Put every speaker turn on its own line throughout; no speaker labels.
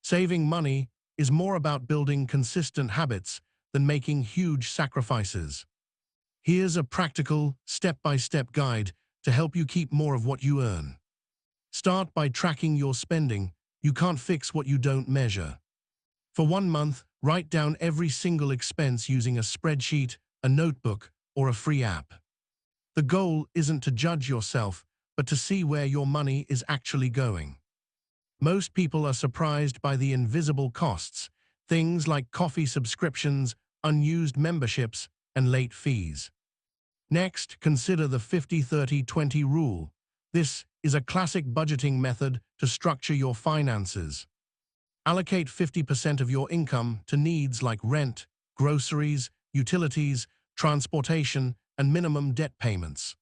Saving money is more about building consistent habits than making huge sacrifices. Here's a practical, step-by-step guide to help you keep more of what you earn. Start by tracking your spending. You can't fix what you don't measure. For 1 month, write down every single expense using a spreadsheet, a notebook, or a free app. The goal isn't to judge yourself, but to see where your money is actually going. Most people are surprised by the invisible costs, things like coffee subscriptions, unused memberships, and late fees. Next, consider the 50-30-20 rule. This is a classic budgeting method to structure your finances. Allocate 50% of your income to needs like rent, groceries, utilities, transportation, and minimum debt payments.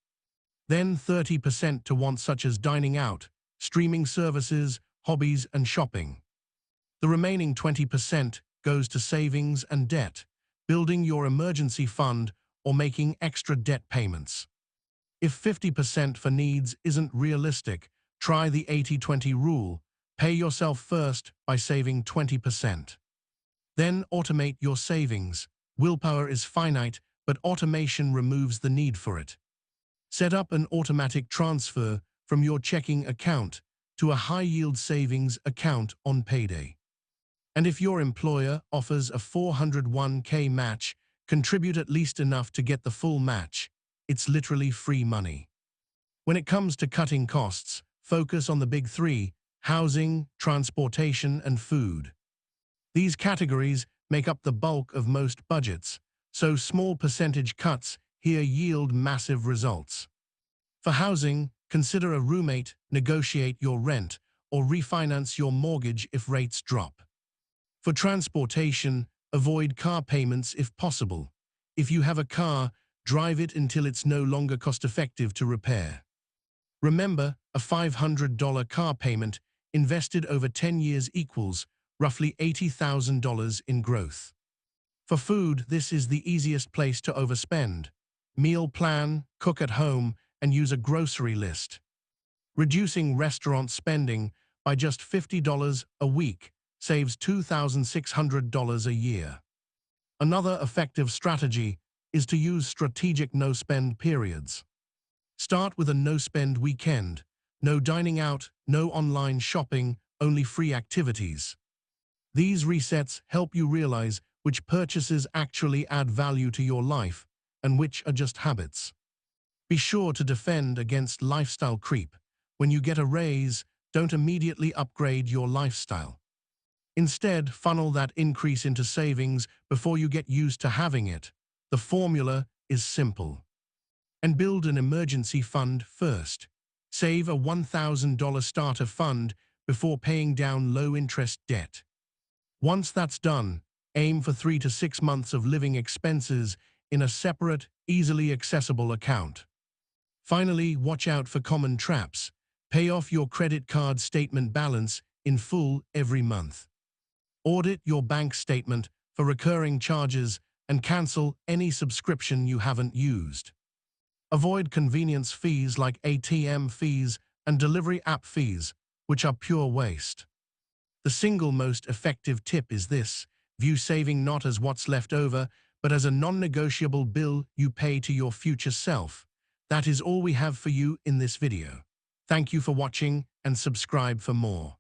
Then 30% to wants such as dining out, streaming services, hobbies, and shopping. The remaining 20% goes to savings and debt, building your emergency fund or making extra debt payments. If 50% for needs isn't realistic, try the 80-20 rule. Pay yourself first by saving 20%. Then automate your savings. Willpower is finite, but automation removes the need for it. Set up an automatic transfer from your checking account to a high-yield savings account on payday. And if your employer offers a 401k match, contribute at least enough to get the full match. It's literally free money. When it comes to cutting costs, focus on the big three: housing, transportation, and food. These categories make up the bulk of most budgets, so small percentage cuts here yield massive results. For housing, consider a roommate, negotiate your rent, or refinance your mortgage if rates drop. For transportation, avoid car payments if possible. If you have a car, drive it until it's no longer cost-effective to repair. Remember, a $500 car payment invested over 10 years equals roughly $80,000 in growth. For food, this is the easiest place to overspend. Meal plan, cook at home, and use a grocery list. Reducing restaurant spending by just $50 a week saves $2,600 a year. Another effective strategy is to use strategic no-spend periods. Start with a no-spend weekend. No dining out, no online shopping, only free activities. These resets help you realize which purchases actually add value to your life and which are just habits. Be sure to defend against lifestyle creep. When you get a raise, don't immediately upgrade your lifestyle. Instead, funnel that increase into savings before you get used to having it. The formula is simple. And build an emergency fund first. Save a $1,000 starter fund before paying down low-interest debt. Once that's done, aim for 3 to 6 months of living expenses in a separate, easily accessible account. Finally, watch out for common traps. Pay off your credit card statement balance in full every month. Audit your bank statement for recurring charges and cancel any subscription you haven't used. Avoid convenience fees like ATM fees and delivery app fees, which are pure waste. The single most effective tip is this: view saving not as what's left over, but as a non-negotiable bill you pay to your future self. That is all we have for you in this video. Thank you for watching and subscribe for more.